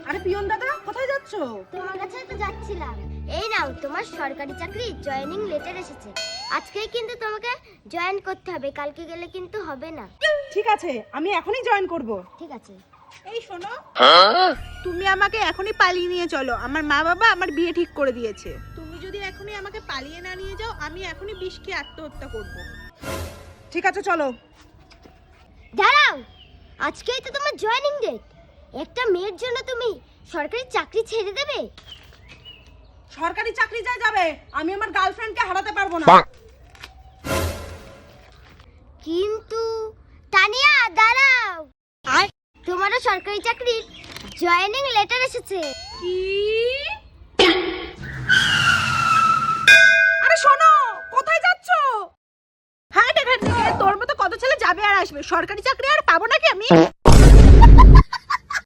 আরে পিয়ন দাদা, কোথায় যাচ্ছ? তোমার কাছে তো যাচ্ছিলাম। এই নাও, তোমার সরকারি চাকরি জয়েনিং লেটার এসেছে। আজকেই কিন্তু তোমাকে জয়েন করতে হবে, কালকে গেলে কিন্তু হবে না। ঠিক আছে, আমি এখনই জয়েন করব। ঠিক আছে। এই শোনো, তুমি আমাকে এখনই পালিয়ে নিয়ে চলো। আমার মা বাবা আমার বিয়ে ঠিক করে দিয়েছে। তুমি যদি এখনই আমাকে পালিয়ে না নিয়ে যাও, আমি এখনই বিষ খেয়ে আত্মহত্যা করব। ঠিক আছে, চলো। দাঁড়াও, আজকেই তো তোমার জয়েনিং ডেট। একটা মেয়ের জন্য তুমি সরকারি চাকরি ছেড়ে দেবে? সরকারি চাকরি যায় যাবে, আমি আমার গার্লফ্রেন্ডকে হারাতে পারবো না। কিন্তু তানিয়া দাঁড়াও, আর তোমারও সরকারি চাকরির জয়েনিং লেটার এসেছে। কি? আরে শোনো, কোথায় যাচ্ছ? হাট এখান থেকে। তোর মতো কত ছেলে যাবে আর আসবে, সরকারি চাকরি আর পাবো নাকি আমি?